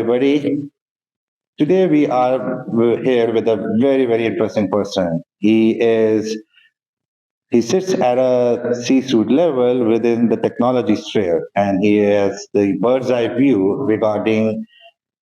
everybody. Today we're here with a very, very interesting person. He sits at a C-suite level within the technology sphere, and he has the bird's eye view regarding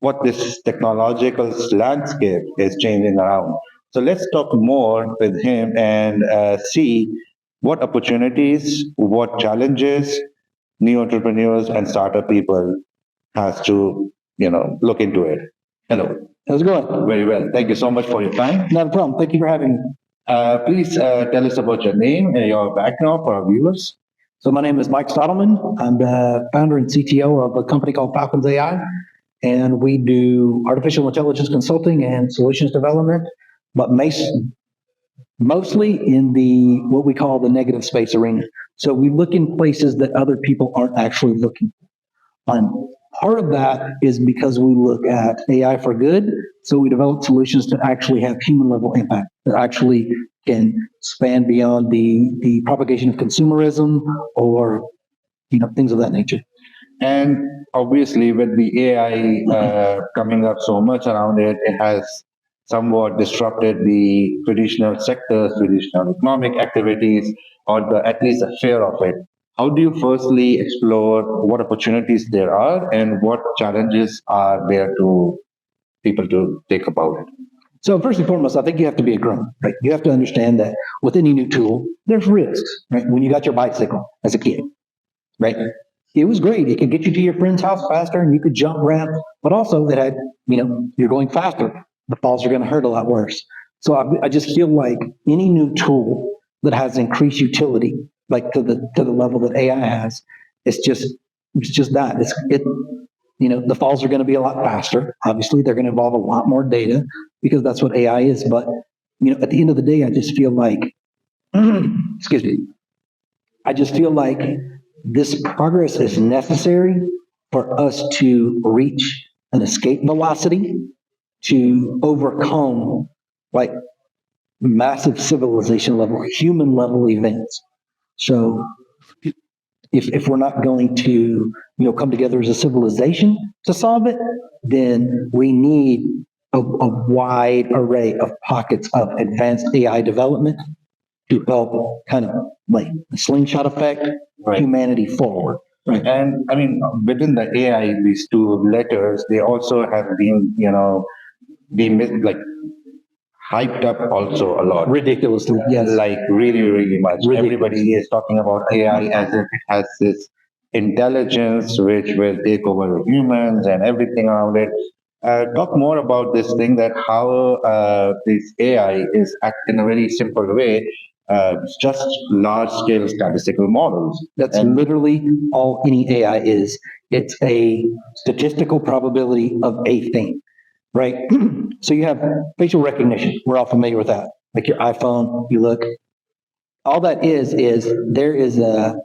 what this technological landscape is changing around. So let's talk more with him and see what opportunities, what challenges new entrepreneurs and startup people has to, look into it. Hello. How's it going? Very well. Thank you so much for your time. Not a problem. Thank you for having me. Please tell us about your name and your background for our viewers. So my name is Mike Stattelman. I'm the founder and CTO of a company called Falcons.ai, and we do artificial intelligence consulting and solutions development, but mostly in the what we call the negative space arena. So we look in places that other people aren't actually looking. Part of that is because we look at AI for good, so we develop solutions to actually have human level impact, that actually can span beyond the propagation of consumerism or things of that nature. And obviously, with the AI coming up so much around it, it has somewhat disrupted the traditional sectors, traditional economic activities, or at least the fear of it. How do you firstly explore what opportunities there are and what challenges are there to people to take about it? So first and foremost, I think you have to be a grown, right? You have to understand that with any new tool, there's risks, right? When you got your bicycle as a kid, right? It was great. It could get you to your friend's house faster and you could jump ramp, but also it had, you're going faster. The falls are going to hurt a lot worse. So I just feel like any new tool that has increased utility, like to the level that AI has, it's just that. The falls are going to be a lot faster. Obviously, they're going to involve a lot more data because that's what AI is. But at the end of the day, I just feel like, excuse me, I just feel like this progress is necessary for us to reach an escape velocity to overcome like massive civilization level, human level events. So if we're not going to come together as a civilization to solve it, then we need a wide array of pockets of advanced AI development to help kind of like the slingshot effect humanity forward. Right. And I mean, within the AI, these two letters, they also have been, like hyped up also a lot. Ridiculously, yes. Like really, really much. Everybody is talking about AI as if it has this intelligence which will take over humans and everything around it. Talk more about this thing that how this AI is acting in a very simple way. It's just large scale statistical models. That's literally all any AI is. It's a statistical probability of a thing, right? So you have facial recognition. We're all familiar with that. Like your iPhone, you look. All that is there is a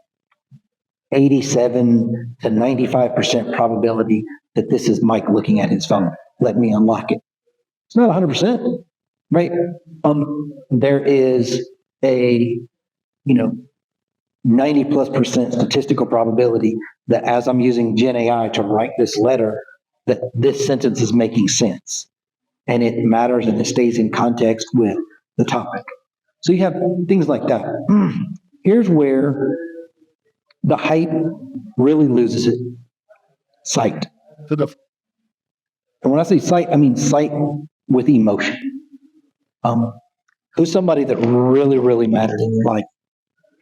87 to 95% probability that this is Mike looking at his phone. Let me unlock it. It's not 100%, right? There is a 90+% statistical probability that as I'm using Gen AI to write this letter, that this sentence is making sense. And it matters and it stays in context with the topic. So you have things like that. Here's where the hype really loses it. Sight. And when I say sight, I mean sight with emotion. Who's somebody that really, really mattered in your life?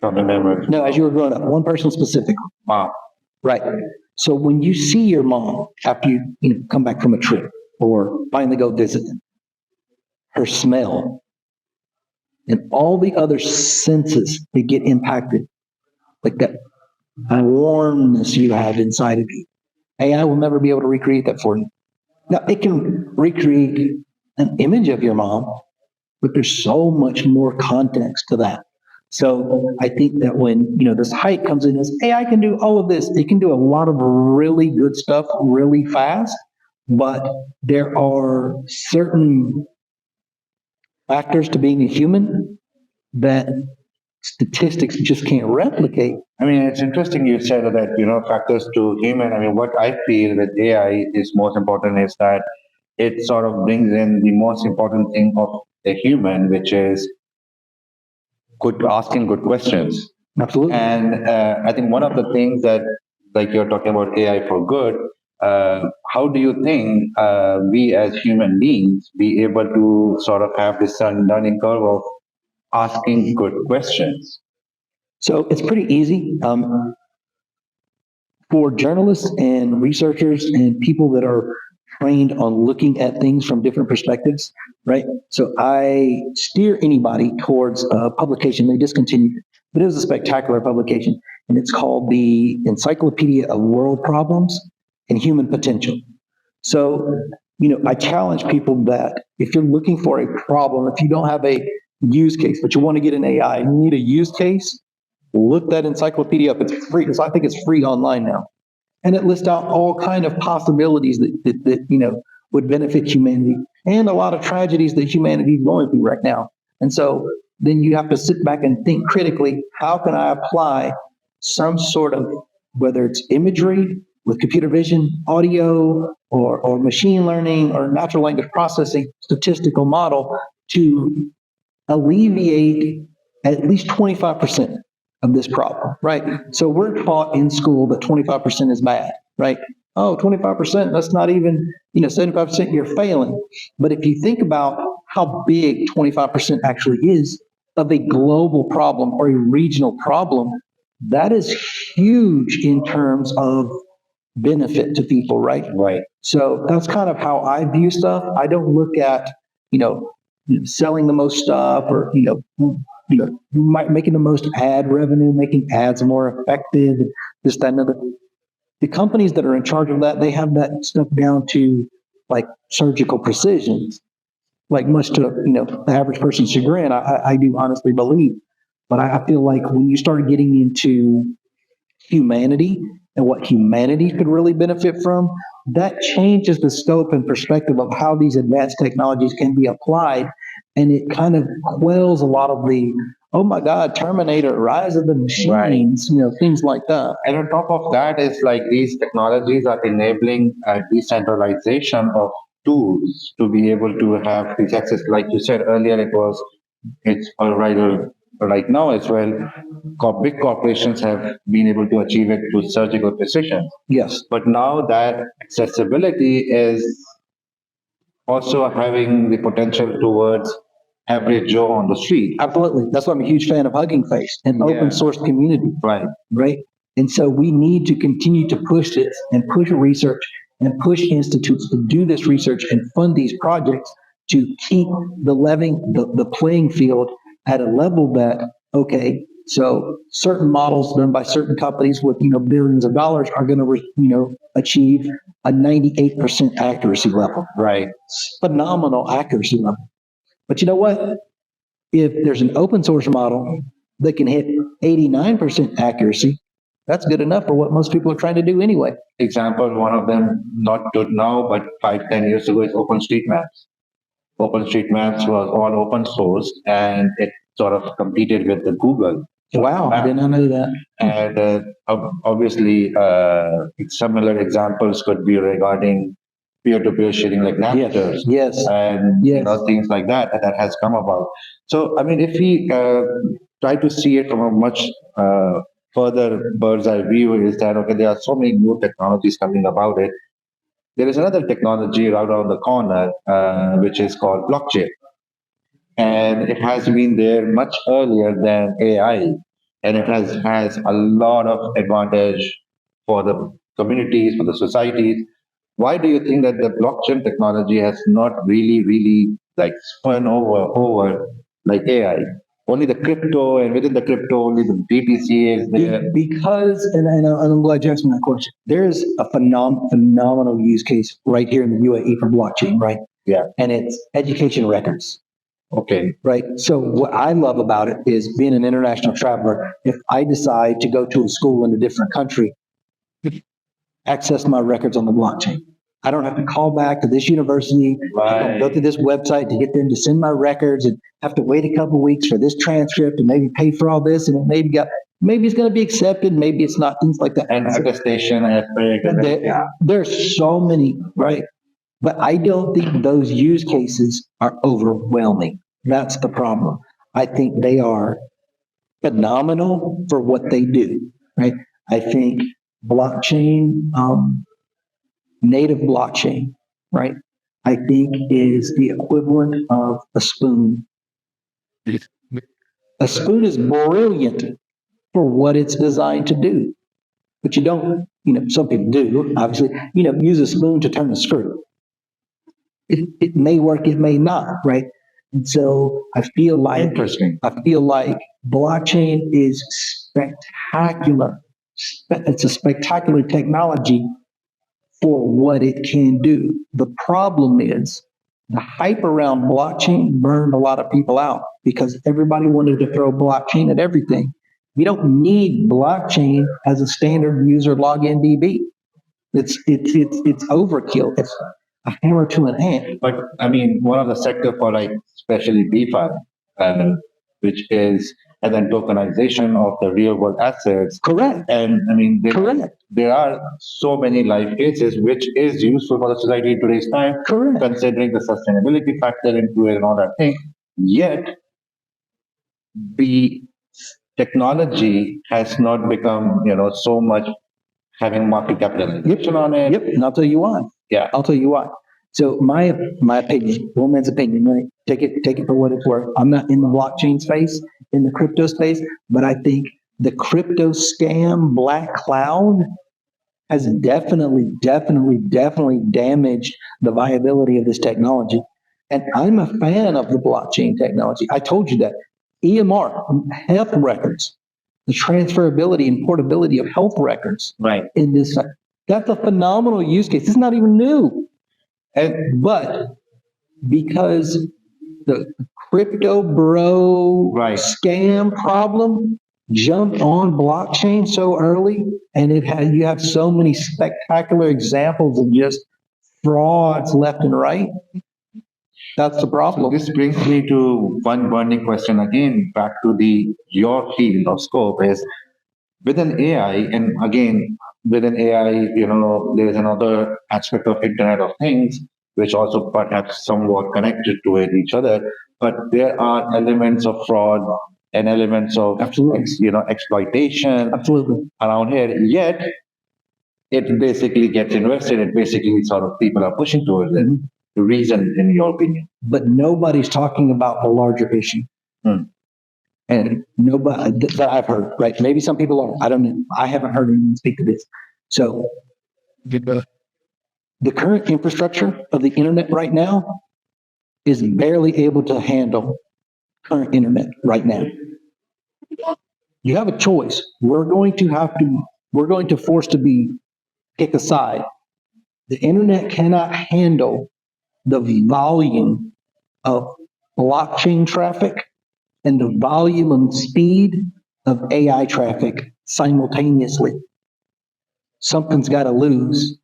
From the memory. No, as you were growing up, one person specifically. Wow. Right. So when you see your mom after you come back from a trip or finally go visit them, her smell and all the other senses that get impacted, like that warmness you have inside of you, AI will never be able to recreate that for you. Now, it can recreate an image of your mom, but there's so much more context to that. So I think that when this hype comes in as AI can do all of this, it can do a lot of really good stuff really fast, but there are certain factors to being a human that statistics just can't replicate. I mean, it's interesting you said that, factors to human. I mean, what I feel with AI is most important is that it sort of brings in the most important thing of a human, which is good asking good questions. Absolutely. And I think one of the things that, like you're talking about AI for good, how do you think we as human beings be able to sort of have this learning curve of asking good questions? So it's pretty easy. For journalists and researchers and people that are trained on looking at things from different perspectives, right? So I steer anybody towards a publication. They discontinued it, but it was a spectacular publication, and it's called the Encyclopedia of World Problems and Human Potential. So, I challenge people that if you're looking for a problem, if you don't have a use case, but you want to get an AI, and you need a use case, look that encyclopedia up. It's free. I think it's free online now, and it lists out all kind of possibilities that would benefit humanity, and a lot of tragedies that humanity is going through right now. And so then you have to sit back and think critically: how can I apply some sort of, whether it's imagery with computer vision, audio, or machine learning, or natural language processing, statistical model to alleviate at least 25% of this problem, right? So we're taught in school that 25% is bad, right? Oh, 25%, that's not even, 75% you're failing. But if you think about how big 25% actually is of a global problem or a regional problem, that is huge in terms of benefit to people, right? Right. So that's kind of how I view stuff. I don't look at, selling the most stuff, or making the most ad revenue, making ads more effective, this, that, and other. The companies that are in charge of that, they have that stuff down to like surgical precision, like much to the average person's chagrin. I do honestly believe, but I feel like when you start getting into humanity and what humanity could really benefit from, that changes the scope and perspective of how these advanced technologies can be applied. And it kind of quells a lot of the, oh my God, Terminator, Rise of the Machines, things like that. And on top of that is like these technologies are enabling decentralization of tools to be able to have this access. Like you said earlier, it's all right right now as well. Big corporations have been able to achieve it to surgical precision. Yes. But now that accessibility is also having the potential towards average Joe on the street. Absolutely. That's why I'm a huge fan of Hugging Face and open source community. Right. Right. And so we need to continue to push this and push research and push institutes to do this research and fund these projects to keep the playing field at a level that, okay, so certain models done by certain companies with, billions of dollars are going to, achieve a 98% accuracy level. Right. Phenomenal accuracy level. But you know what? If there's an open source model that can hit 89% accuracy, that's good enough for what most people are trying to do anyway. Example, one of them, not good now, but 5-10 years ago, is OpenStreetMaps. OpenStreetMaps was all open source, and it sort of competed with the Google. Wow, I did not know that. And obviously, similar examples could be regarding peer-to-peer sharing, like Napster, Yes. and Yes. things like that has come about. So, I mean, if we try to see it from a much further bird's eye view, is that okay? There are so many new technologies coming about it. There is another technology right around the corner, which is called blockchain, and it has been there much earlier than AI, and it has a lot of advantage for the communities, for the societies. Why do you think that the blockchain technology has not really like spun over like AI? Only the crypto, and within the crypto, only the BTC is there. Because, and I'm glad you asked me that question. There is a phenomenal use case right here in the UAE for blockchain, right? Yeah. And it's education records. Okay. Right. So what I love about it is being an international traveler. If I decide to go to a school in a different country, access my records on the blockchain. I don't have to call back to this university, go to this website to get them to send my records and have to wait a couple of weeks for this transcript and maybe pay for all this. And it maybe it's going to be accepted, maybe it's not, things like that. And attestation, There's so many, right? But I don't think those use cases are overwhelming. That's the problem. I think they are phenomenal for what they do, right? I think blockchain, native blockchain, right? I think is the equivalent of a spoon. A spoon is brilliant for what it's designed to do, but you don't, some people do, obviously, use a spoon to turn a screw. It may work, it may not, right? And so I feel like blockchain is spectacular. It's a spectacular technology for what it can do. The problem is the hype around blockchain burned a lot of people out because everybody wanted to throw blockchain at everything. We don't need blockchain as a standard user login DB. It's overkill. It's a hammer to an ant. But I mean, one of the sector for like especially DeFi, which is and then tokenization of the real world assets. Correct. And I mean, there are so many live cases which is useful for the society in today's time. Correct. Considering the sustainability factor into it and all that thing. Yet the technology has not become, so much having market capitalization on it. Yep. And I'll tell you why. Yeah. I'll tell you why. So my opinion, one man's opinion, right? Take it for what it's worth. I'm not in the blockchain space, in the crypto space, but I think the crypto scam black cloud has definitely damaged the viability of this technology. And I'm a fan of the blockchain technology. I told you that. EMR, health records, the transferability and portability of health records. Right. In this, that's a phenomenal use case. It's not even new. But because the crypto bro scam problem jumped on blockchain so early, and you have so many spectacular examples of just frauds left and right. That's the problem. So this brings me to one burning question again, back to your field of scope is within AI, and again, within AI, there is another aspect of Internet of Things, which also perhaps somewhat connected to each other, but there are elements of fraud and elements of exploitation around here. Yet it basically gets invested. It basically sort of people are pushing towards it. The reason, in your opinion, but nobody's talking about the larger issue. And nobody that I've heard, right? Maybe some people are. I don't know. I haven't heard anyone speak to this. So the current infrastructure of the internet right now is barely able to handle current internet right now. You have a choice. We're going to force to be pick a side. The internet cannot handle the volume of blockchain traffic and the volume and speed of AI traffic simultaneously. Something's got to lose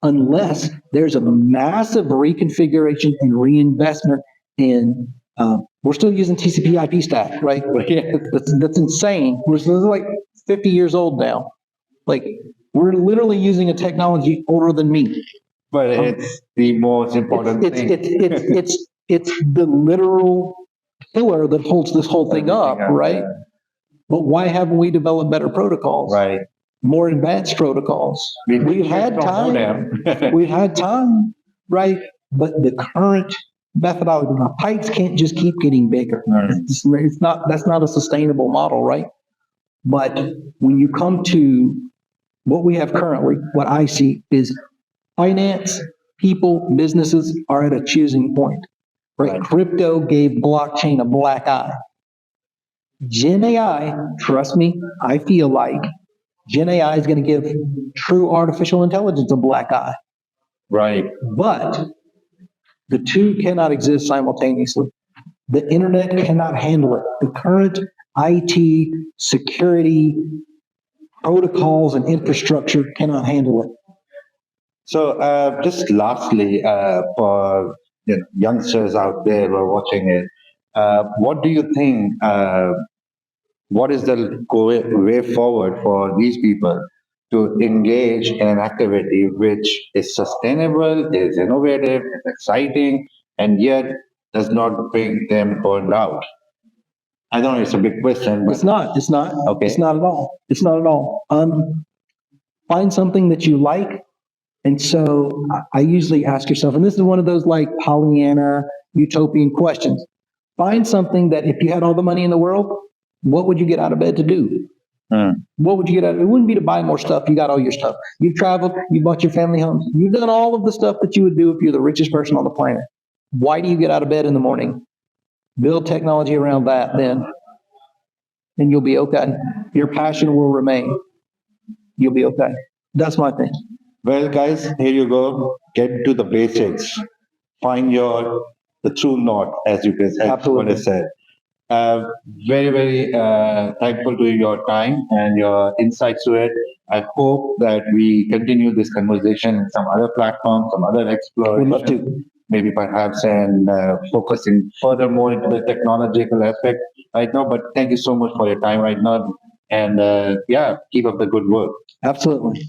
unless there's a massive reconfiguration and reinvestment in, we're still using TCP IP stack, right? That's insane. We're still like 50 years old now. Like, we're literally using a technology older than me. But it's the most important thing. It's the literal pillar that holds this whole thing up, right? But why haven't we developed better protocols? Right. More advanced protocols. We've had time. We've had time, right? But the current methodology, the pipes can't just keep getting bigger. It's not. That's not a sustainable model, right? But when you come to what we have currently, what I see is finance, people, businesses are at a choosing point, right? Crypto gave blockchain a black eye. Gen AI, trust me, I feel like Gen AI is going to give true artificial intelligence a black eye. Right. But the two cannot exist simultaneously. The internet cannot handle it. The current IT security protocols and infrastructure cannot handle it. So, just lastly, for youngsters out there who are watching it, what do you think? What is the way forward for these people to engage in an activity which is sustainable, is innovative, is exciting, and yet does not bring them burned out? I know it's a big question, but It's not. It's not. okay. It's not at all. It's not at all. Find something that you like. And so I usually ask yourself, and this is one of those like Pollyanna utopian questions. Find something that if you had all the money in the world, what would you get out of bed to do? What would you get out of it? It wouldn't be to buy more stuff. You got all your stuff. You've traveled, you bought your family homes. You've done all of the stuff that you would do if you're the richest person on the planet. Why do you get out of bed in the morning? Build technology around that then, and you'll be okay. Your passion will remain. You'll be okay. That's my thing. Well, guys, here you go. Get to the basics. Find the true north, as you guys Absolutely. have said. Uh, Very, very thankful to your time and your insights to it. I hope that we continue this conversation in some other platform, some other We'd love exploration, to. maybe perhaps, and focusing furthermore into the technological aspect right now. But thank you so much for your time right now. And yeah, keep up the good work. Absolutely.